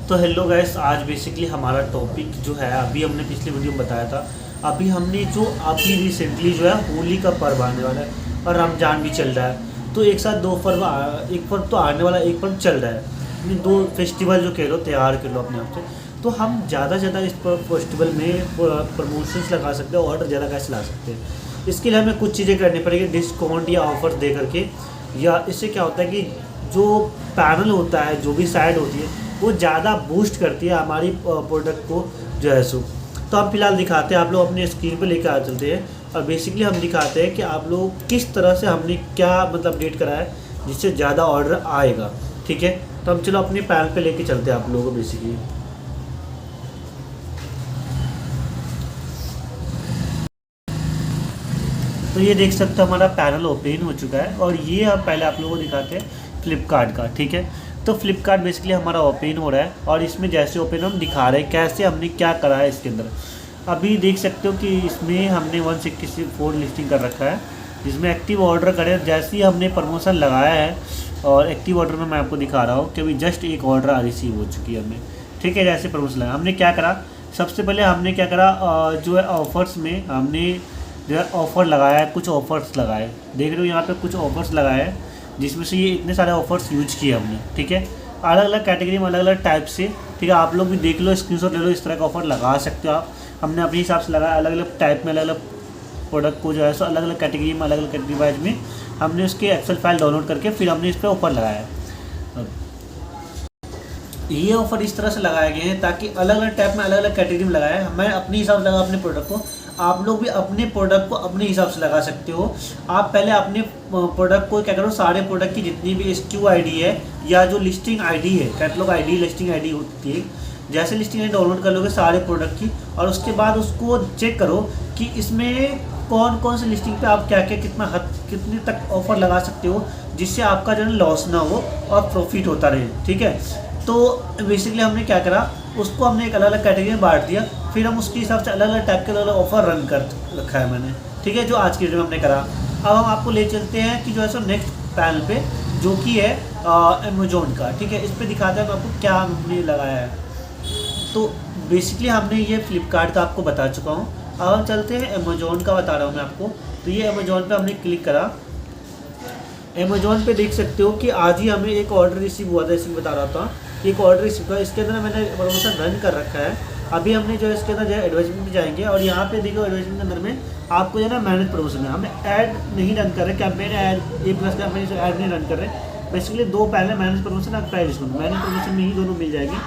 तो hello guys, आज basically हमारा टॉपिक जो है, अभी हमने पिछले वीडियो में बताया था। अभी हमने जो अभी रिसेंटली जो है होली का पर्व आने वाला है और रमजान भी चल रहा है। तो एक साथ दो पर्व, एक पर्व तो आने वाला, एक पर्व चल रहा है। दो फेस्टिवल जो कह लो, त्यौहार कह लो अपने आप से। तो हम ज़्यादा से ज़्यादा इस फेस्टिवल में प्रमोशंस लगा सकते हैं, ऑर्डर ज़्यादा कैसे ला सकते हैं। इसके लिए हमें कुछ चीज़ें करनी पड़ेगी, डिस्काउंट या ऑफर दे करके। या इससे क्या होता है कि जो पैनल होता है, जो भी साइड होती है, वो ज़्यादा बूस्ट करती है हमारी प्रोडक्ट को जो है सो। तो हम फिलहाल दिखाते हैं, आप लोग अपने स्क्रीन पे लेकर आ चलते हैं और बेसिकली हम दिखाते हैं कि आप लोग किस तरह से हमने क्या मतलब अपडेट करा है जिससे ज़्यादा ऑर्डर आएगा। ठीक है, तो हम चलो अपने पैनल पे लेके चलते हैं आप लोगों को बेसिकली। तो ये देख सकते हो हमारा पैनल ओपन हो चुका है और ये हम पहले आप लोगों को दिखाते हैं फ्लिपकार्ट का। ठीक है, तो फ्लिपकार्ट बेसिकली हमारा ओपन हो रहा है और इसमें जैसे ओपन हम दिखा रहे हैं कैसे हमने क्या करा है इसके अंदर। अभी देख सकते हो कि इसमें हमने 164 लिस्टिंग कर रखा है, जिसमें एक्टिव ऑर्डर करें जैसे ही हमने प्रमोशन लगाया है। और एक्टिव ऑर्डर में मैं आपको दिखा रहा हूँ कि अभी जस्ट एक ऑर्डर रिसीव हो चुकी है हमें। ठीक है, जैसे प्रमोशन लगाया हमने क्या करा, सबसे पहले हमने क्या करा, जो है ऑफर्स में हमने जो है ऑफ़र लगाया है, कुछ ऑफर्स लगाए। देख रहे हो यहाँ पे कुछ ऑफर्स लगाए हैं, जिसमें से ये इतने सारे ऑफर्स यूज किए हमने। ठीक है, अलग अलग कैटेगरी में, अलग अलग टाइप से। ठीक है, आप लोग भी देख लो, स्क्रीनशॉट ले लो, इस तरह का ऑफर लगा सकते हो आप। हमने अपने हिसाब से लगाया, अलग अलग टाइप में, अलग अलग प्रोडक्ट को जो है सो अलग अलग कैटेगरी में, अलग अलग कैटेगरी वाइज में हमने उसके एक्सेल फाइल डाउनलोड करके फिर हमने इस पर ऑफर लगाया है। ये ऑफर इस तरह से लगाए गए हैं ताकि अलग अलग टाइप में, अलग अलग कैटेगरी में लगाए। मैं अपने हिसाब से लगा अपने प्रोडक्ट को, आप लोग भी अपने प्रोडक्ट को अपने हिसाब से लगा सकते हो। आप पहले अपने प्रोडक्ट को क्या करो, सारे प्रोडक्ट की जितनी भी SKU आईडी है या जो लिस्टिंग आईडी है, कैटलॉग आईडी, लिस्टिंग आईडी होती है, जैसे लिस्टिंग आईडी डाउनलोड कर लोगे सारे प्रोडक्ट की, और उसके बाद उसको चेक करो कि इसमें कौन कौन सी लिस्टिंग पे आप क्या क्या कितने तक ऑफर लगा सकते हो, जिससे आपका जो है लॉस ना हो और प्रॉफिट होता रहे। ठीक है, तो बेसिकली हमने क्या करा, उसको हमने एक अलग अलग कैटेगरी में बांट दिया, फिर हम उसके हिसाब से अलग अलग टाइप के अलग अलग ऑफर रन कर रखा है मैंने। ठीक है, जो आज की वीडियो में हमने करा। अब हम आपको ले चलते हैं कि जो है सो नेक्स्ट पैनल पे, जो कि है अमेजोन का। ठीक है, इस पर दिखाते हैं मैं आपको क्या हमने लगाया है। तो बेसिकली हमने ये फ्लिपकार्ट का आपको बता चुका हूँ। अब हम चलते हैं अमेजोन का, बता रहा हूँ मैं आपको। तो ये अमेजोन पे हमने क्लिक करा। अमेजोन पे देख सकते हो कि आज ही हमें एक ऑर्डर रिसीव हुआ था, इसी बता रहा था, एक ऑर्डर रिसीव हुआ। इसके अंदर मैंने प्रमोशन रन कर रखा है। अभी हमने जो है इसके अंदर जो है एडवर्टाइजमेंट में जाएंगे और यहाँ पे देखो एडवर्टाइजमेंट के अंदर में आपको जो है ना मैनेज प्रमोशन है। हमने ऐड नहीं रन कर रहे, campaign add A+ campaign add नहीं रन कर रहे। बेसिकली दो पहले मैनेज प्रमोशन और प्राइस डिस्काउंट, मैनेज प्रमोशन में ही दोनों मिल जाएगी।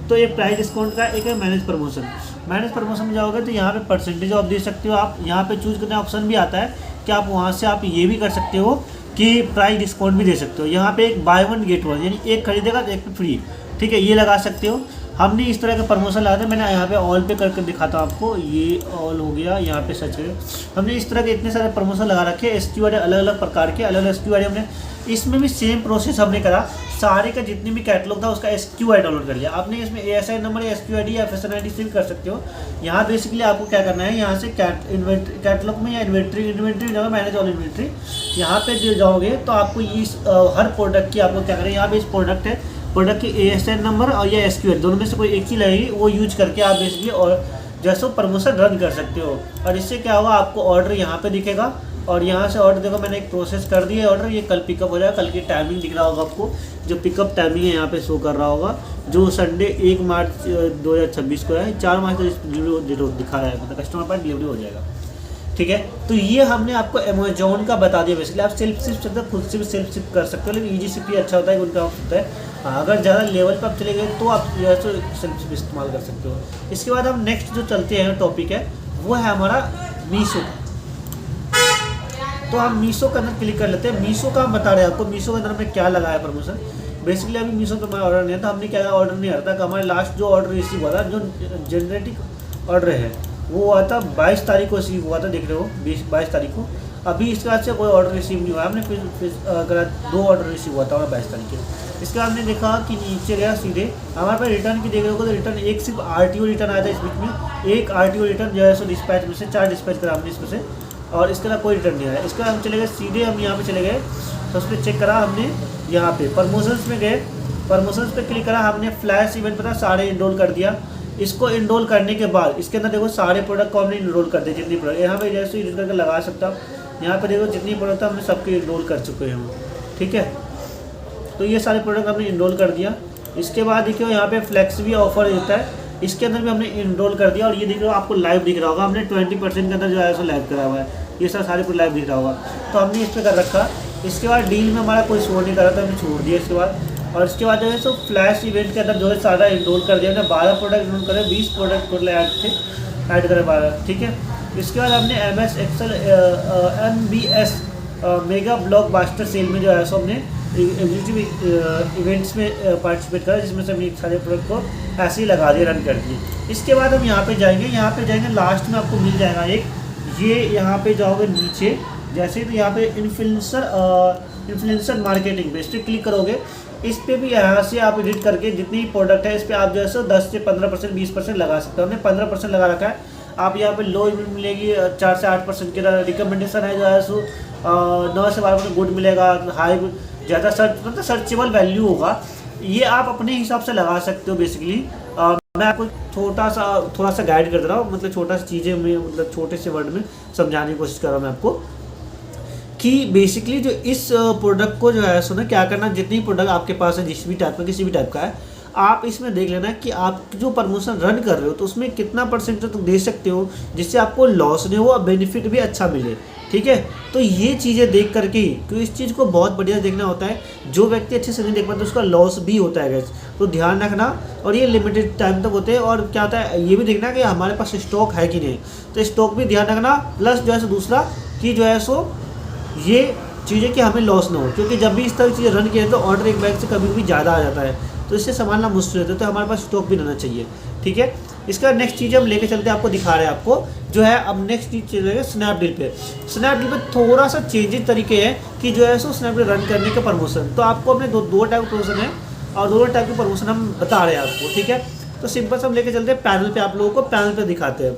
तो एक प्राइस डिस्काउंट का, एक है मैनेज प्रमोशन। मैनेज प्रमोशन में जाओगे तो यहाँ पे परसेंटेज ऑफ दे सकते हो आप। यहाँ पे चूज़ करने ऑप्शन भी आता है कि आप वहाँ से आप ये भी कर सकते हो कि प्राइस डिस्काउंट भी दे सकते हो। यहाँ पे एक बाय 1 गेट 1, यानी एक खरीदेगा तो एक पे फ्री। ठीक है, ये लगा सकते हो। हमने इस तरह का प्रमोशन लगाया था, मैंने यहाँ पे ऑल पे करके दिखाता हूँ आपको। ये ऑल हो गया, यहाँ पे सच है। हमने इस तरह के इतने सारे प्रमोशन लगा रखे हैं, SKU अलग अलग प्रकार के, अलग अलग SKU हमने इसमें भी सेम प्रोसेस हमने करा। सारे का जितने भी कैटलॉग था उसका SKU डाउनलोड कर लिया आपने। इसमें ASI नंबर या SKU ID या FSN ID से भी कर सकते हो। यहाँ बेसिकली आपको क्या करना है, यहाँ से कैटलॉग में या इन्वेंट्री जाओगे, मैनेज ऑल इन्वेंट्री, यहाँ पे जो जाओगे तो आपको इस हर प्रोडक्ट की आपको क्या करें, यहाँ पे इस प्रोडक्ट है, प्रोडक्ट की ASN नंबर और या SKU दोनों में से कोई एक ही लगेगी, वो यूज करके आप बेसिकली और जैसे प्रमोशन रन कर सकते हो। और इससे क्या होगा, आपको ऑर्डर यहाँ पे दिखेगा और यहाँ से ऑर्डर देखो मैंने एक प्रोसेस कर दिया है ऑर्डर, ये कल पिकअप हो जाएगा। कल की टाइमिंग दिख रहा होगा आपको, जो पिकअप टाइमिंग है यहाँ पे शो कर रहा होगा, जो संडे 1 मार्च 2026 को है। 4 मार्च को दिखा रहा है, मतलब कस्टमर पर डिलीवरी हो जाएगा। ठीक है, तो ये हमने आपको अमेजोन का बता दिया। बेसिकली आप सेल्फ शिप सकते हो, खुद से भी सेल्फ शिप कर सकते हो, लेकिन ईजी शिप ही अच्छा होता है, उनका होता है। अगर ज़्यादा लेवल पर आप चले गए तो आप जो है तो सेल्फ शिप इस्तेमाल कर सकते हो। इसके बाद हम नेक्स्ट जो चलते हैं टॉपिक है, वो है हमारा मीशो। तो हम मीशो के अंदर क्लिक कर लेते हैं। मीशो का हम बता रहे हैं आपको, मीशो के अंदर हमने क्या लगाया प्रमोशन। बेसिकली अभी मीशो पे हमारा ऑर्डर नहीं था, हमने क्या ऑर्डर नहीं आता था। हमारे लास्ट जो ऑर्डर रिसीव हुआ था, जो जनरेटिक ऑर्डर है, वो हुआ था 22 तारीख को रिसीव हुआ था। देख रहे हो 22 तारीख को। अभी इसके बाद से कोई ऑर्डर रिसीव नहीं हुआ। हमने फिर अगर 2 ऑर्डर रिसीव हुआ था हमारा 22 तारीख के। इसके बाद हमने देखा कि नीचे गया सीधे, हमारे पास रिटर्न की देख रहे हो तो रिटर्न एक सिर्फ RTO रिटर्न आया था इस बीच में। एक RTO रिटर्न जो है सो डिस्पैच में से 4 डिस्पैच करा हमने इसमें से, और इसके अलावा कोई रिटर्न नहीं आया। इसके बाद हम चले गए सीधे, हम यहाँ पे चले गए, तो उस पर चेक करा हमने। यहाँ पे प्रमोशंस में गए प्रमोशंस पे क्लिक करा, हमने फ्लैश इवेंट पता सारे इनरोल कर दिया। इसको इनरोल करने के बाद इसके अंदर देखो सारे प्रोडक्ट को हमने इनरोल कर दिए, जितनी प्रोडक्ट यहाँ पे जैसे एडिट करके लगा सकता हूँ। यहाँ पे देखो जितनी प्रोडक्ट हमने सबके इनरोल कर चुके हैं हम, ठीक है। तो ये सारे प्रोडक्ट हमने इनरोल कर दिया। इसके बाद देखिए यहाँ पे फ्लेक्स भी ऑफर देता है, इसके अंदर भी हमने इनरोल कर दिया। और ये दिख रहा होगा आपको लाइव दिख रहा होगा, हमने 20% के अंदर जो है सो लाइव करा हुआ है, ये सारे पर लाइव दिख रहा होगा। तो हमने इस पर कर रखा। इसके बाद डील में हमारा कोई शो नहीं कर रहा था, हमने छोड़ दिया इसके बाद। और इसके बाद जो है सो फ्लैश इवेंट के अंदर जो है सारा इनरोल कर दिया। हमने 12 प्रोडक्ट इनरोल करे, 20 प्रोडक्ट टोटल ऐड करे 12, ठीक है। इसके बाद हमने MS Excel MBS mega blockbuster sale में जो है सो हमने एग्जीक्यूटिव इवेंट्स में पार्टिसिपेट करा, जिसमें से हमने सारे प्रोडक्ट को ऐसे ही लगा दिए, रन कर दिए। इसके बाद हम यहाँ पे जाएंगे, लास्ट में आपको मिल जाएगा एक, ये यहाँ पे जाओगे नीचे जैसे, तो यहाँ पे इन्फ्लुएंसर मार्केटिंग पे इस पर क्लिक करोगे। इस पे भी यहाँ से आप एडिट करके जितनी प्रोडक्ट है इस पर आप जो है 10 से 15% 20% लगा सकते हो। हमने 15% लगा रखा है। आप यहाँ पे लो मिलेगी 4 से 8% की रिकमेंडेशन है, जो है सो 9 से 12% गुड मिलेगा, हाई ज़्यादा मतलब सर्चेबल वैल्यू होगा। ये आप अपने हिसाब से लगा सकते हो बेसिकली। मैं आपको थोड़ा सा गाइड कर दे रहा हूँ, मतलब छोटा सा चीज़ें में, मतलब छोटे से वर्ड में समझाने की कोशिश कर रहा हूँ मैं आपको कि बेसिकली जो इस प्रोडक्ट को जो है सो ना क्या करना, जितनी प्रोडक्ट आपके पास है जिस भी टाइप का, किसी भी टाइप का है, आप इसमें देख लेना कि आप जो प्रमोशन रन कर रहे हो तो उसमें कितना % तक दे सकते हो जिससे आपको लॉस नहीं हो और बेनिफिट भी अच्छा मिले, ठीक है। तो ये चीज़ें देख करके, क्योंकि इस चीज़ को बहुत बढ़िया देखना होता है। जो व्यक्ति अच्छे से नहीं देख पाता उसका लॉस भी होता है गैस, तो ध्यान रखना। और ये लिमिटेड टाइम तक होते हैं। और क्या होता है ये भी देखना कि हमारे पास स्टॉक है कि नहीं, तो स्टॉक भी ध्यान रखना। प्लस जो है सो दूसरा कि जो है सो ये चीज़ें कि हमें लॉस ना हो, क्योंकि जब भी इस तरह की चीज़ें रन किए तो ऑर्डर एक बैग से कभी भी ज़्यादा आ जाता है, तो इससे संभालना मुश्किल होता है। तो हमारे पास स्टॉक भी रहना चाहिए, ठीक है। इसका नेक्स्ट चीज़ हम लेके चलते हैं, आपको दिखा रहे हैं आपको जो है। अब नेक्स्ट चीज़ चलेगा स्नैपडील पे। स्नैपडील पे थोड़ा सा चेंजेस तरीके हैं कि जो है सो स्नैपडील रन करने के प्रमोशन। तो आपको अपने दो टाइप के प्रमोशन है और दोनों टाइप के प्रमोशन हम बता रहे हैं आपको, ठीक है। तो सिंपल से हम लेके चलते हैं पैनल पे, आप लोगों को पैनल पे दिखाते हैं।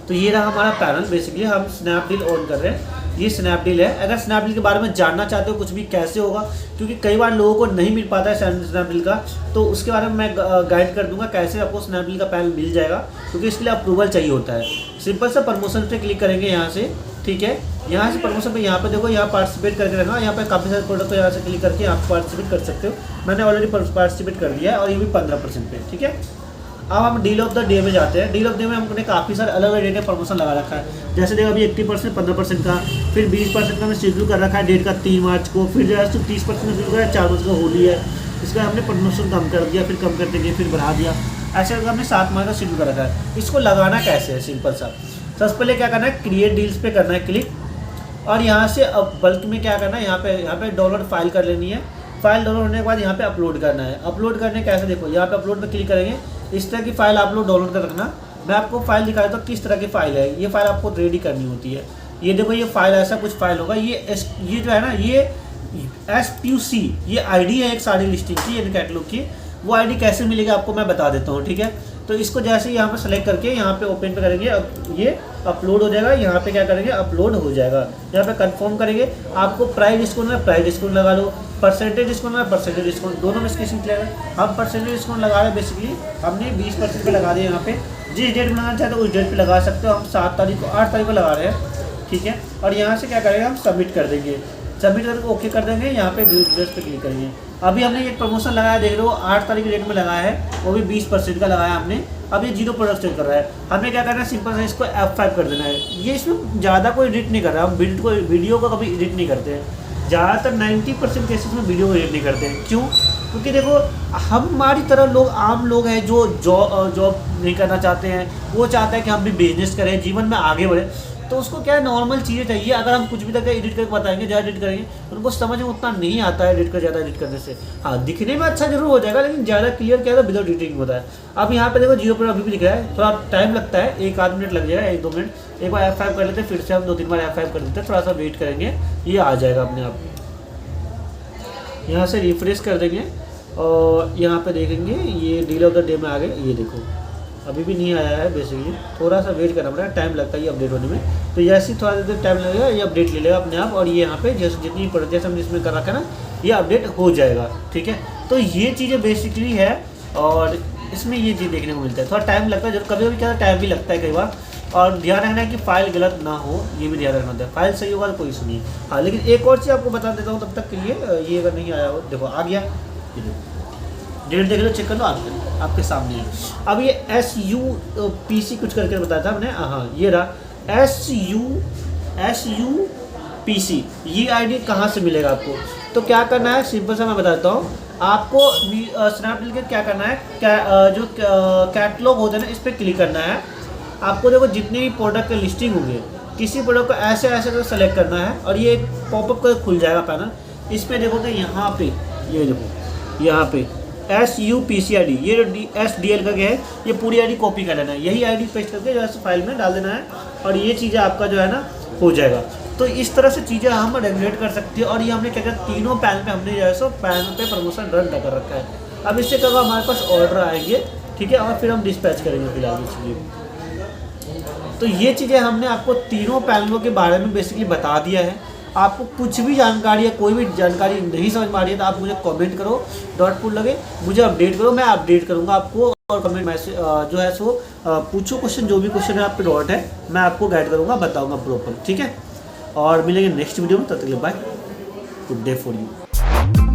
तो ये रहा हमारा पैनल, बेसिकली हम स्नैपडील ऑन कर रहे हैं, ये स्नैपडील है। अगर स्नैपडील के बारे में जानना चाहते हो कुछ भी कैसे होगा, क्योंकि कई बार लोगों को नहीं मिल पाता है स्नैपडील का, तो उसके बारे में मैं गाइड कर दूंगा कैसे आपको स्नैपडील का पैनल मिल जाएगा, क्योंकि इसके लिए अप्रूवल चाहिए होता है। सिंपल सा प्रमोशन पे क्लिक करेंगे यहाँ से, ठीक है। यहाँ से प्रमोशन पे यहाँ पे देखो, यहाँ पार्टिसिपेट करके रखना, यहाँ पे काफ़ी सारे प्रोडक्ट को यहाँ से क्लिक करके आप पार्टिसिपेट कर सकते हो। मैंने ऑलरेडी पार्टिसिपेट कर दिया है और ये भी 15% पे, ठीक है। अब हम डील ऑफ द डे में जाते हैं। डील ऑफ द डे में हमने काफ़ी सारे अलग अलग डेट का प्रमोशन लगा रखा है। जैसे देखो अभी 80% 15% का, फिर 20% का हमने शेड्यूल कर रखा है डेट का 3 मार्च को, फिर जो है 30% का शेड्यूल करा है 4 मार्च का होली है, इसका हमने प्रमोशन कम कर दिया, फिर कम करते गए, फिर बढ़ा दिया, ऐसे करके हमने 7 मार्च का शेड्यूल कर रखा है। इसको लगाना कैसे है, सिंपल सा। सबसे पहले क्या करना है, क्रिएट डील्स पे करना है क्लिक, और यहाँ से अब बल्क में क्या करना है, यहाँ पे डाउनलोड फाइल कर लेनी है। फाइल डाउनलोड होने के बाद यहाँ पे अपलोड करना है। अपलोड करने कैसे, देखो यहाँ पे अपलोड पे क्लिक करेंगे, इस तरह की फाइल आप लोग डाउनलोड कर रखना। मैं आपको फाइल दिखा देता हूँ किस तरह की फाइल है। ये फाइल आपको रेडी करनी होती है। ये देखो ये फाइल ऐसा कुछ फाइल होगा। ये जो है ना, ये SPUC ये आईडी है एक सारी लिस्टिंग की, यानी कैटलॉग की। वो आईडी कैसे मिलेगी आपको मैं बता देता हूँ, ठीक है। तो इसको जैसे यहाँ पर सेलेक्ट करके यहाँ पे ओपन पे करेंगे, अब ये अपलोड हो जाएगा। यहाँ पे क्या करेंगे, अपलोड हो जाएगा। यहाँ पे कंफर्म करेंगे। आपको प्राइस डिस्काउंट है, प्राइस डिस्काउंट लगा लो, परसेंटेज डिस्काउंट है, परसेंटेज डिस्काउंट, दोनों में इसकी चलेगा। हम परसेंटेज डिस्काउंट लगा रहे हैं, बेसिकली हमने 20% पे लगा दिया। यहाँ पे जिस डेट में लगाना चाहते हो उस डेट पे लगा सकते हो। हम 8 तारीख को लगा रहे हैं, ठीक है। और यहाँ से क्या करेंगे, हम सबमिट कर देंगे। सबमिट करके ओके कर देंगे। यहाँ पे व्यू डिटेल्स पे क्लिक करेंगे। अभी हमने ये प्रमोशन लगाया, देख लो 8 तारीख डेट में लगाया है, वो भी 20% का लगाया हमने। अब ये 0 प्रोडक्ट सेल कर रहा है। हमें क्या करना है, सिंपल से इसको F5 कर देना है। ये इसमें ज़्यादा कोई एडिट नहीं कर रहा, हम वीडियो को कभी एडिट नहीं करते हैं। ज़्यादातर 90% केसेस में वीडियो को एडिट नहीं करते हैं। क्यों? क्योंकि देखो हमारी तरह लोग, आम लोग हैं जो जॉब नहीं करना चाहते हैं, वो चाहते हैं कि हम भी बिजनेस करें, जीवन में आगे बढ़े। तो उसको क्या है, नॉर्मल चीज़ें चाहिए। अगर हम कुछ भी तक एडिट करके बताएंगे, ज़्यादा एडिट करेंगे, तो उनको समझ में उतना नहीं आता है ज़्यादा एडिट करने से। हाँ, दिखने में अच्छा जरूर हो जाएगा, लेकिन ज़्यादा क्लियर क्या है, विदाउट एडिटिंग होता है। अब यहाँ पे देखो 0 पर अभी भी दिख रहा है, थोड़ा टाइम लगता है, 1-8 मिनट लग जाएगा, 1-2 मिनट। एक बार F5 कर लेते हैं, फिर से हम 2-3 बार F5 कर देते हैं, थोड़ा सा वेट करेंगे, ये आ जाएगा अपने आप। यहाँ से रिफ्रेश कर देंगे और यहाँ पे देखेंगे ये डील ऑफ द डे में आ गए। ये देखो अभी भी नहीं आया है बेसिकली, थोड़ा सा वेट करना पड़ेगा, टाइम लगता है ये अपडेट होने में। तो जैसे ही थोड़ा देर टाइम लगेगा ये अपडेट ले लेगा अपने आप, और ये यहाँ पे जैसे जितनी प्रोडक्ट जैसे हमने इसमें कर रखा है ना, ये अपडेट हो जाएगा। ठीक है, तो ये चीज़ें बेसिकली है, और इसमें ये चीज़ देखने को मिलता है। थोड़ा टाइम लगता है, जब कभी कभी क्या टाइम भी लगता है कई बार, और ध्यान रखना है कि फाइल गलत ना हो, ये भी ध्यान रखना होता है। फाइल सही होगा तो कोई इशू नहीं है। हाँ, लेकिन एक और चीज़ आपको बता देता हूँ तब तक के लिए, ये अगर नहीं आया हो, देखो आ गया, डेट देख लो, चेक कर लो, आपके सामने है। अब ये SUPC कुछ करके बताया था हमने, हाँ ये रहा SUPC। ये आईडी कहाँ से मिलेगा आपको? तो क्या करना है, सिंपल सा मैं बताता हूँ आपको। स्नैपडील के क्या करना है, जो कैटलॉग होता है ना, इस पर क्लिक करना है आपको। देखो जितने भी प्रोडक्ट के लिस्टिंग होंगे, किसी प्रोडक्ट को ऐसे ऐसे सेलेक्ट करना है, और ये पॉपअप कर खुल जाएगा पैनल। इस पर देखोगे यहाँ पे, ये देखो यहाँ पे SUPC ID, ये जो SDL का क्या है, ये पूरी आईडी कॉपी कर लेना है, यही आईडी पेस्ट करके जो है फाइल में डाल देना है, और ये चीज़ें आपका जो है ना हो जाएगा। तो इस तरह से चीज़ें हम रेगुलेट कर सकते हैं। और ये हमने क्या किया, तीनों पैनल पे हमने जो है सो पैनल पे प्रमोशन रन कर रखा है। अब इससे क्या होगा, हमारे पास ऑर्डर आएंगे, ठीक है, और फिर हम डिस्पैच करेंगे फिलहाल इसलिए। तो ये चीज़ें हमने आपको तीनों पैनलों के बारे में बेसिकली बता दिया है। आपको कुछ भी जानकारी या कोई भी जानकारी नहीं समझ में आ रही है तो आप मुझे कमेंट करो, डॉट पुट लगे, मुझे अपडेट करो, मैं अपडेट करूंगा आपको। और कमेंट मैसेज जो है सो पूछो क्वेश्चन, जो भी क्वेश्चन है आप पे डॉट है, मैं आपको गाइड करूंगा, बताऊंगा प्रॉपर। ठीक है, और मिलेंगे नेक्स्ट वीडियो में, तब तक के लिए bye, good day for you.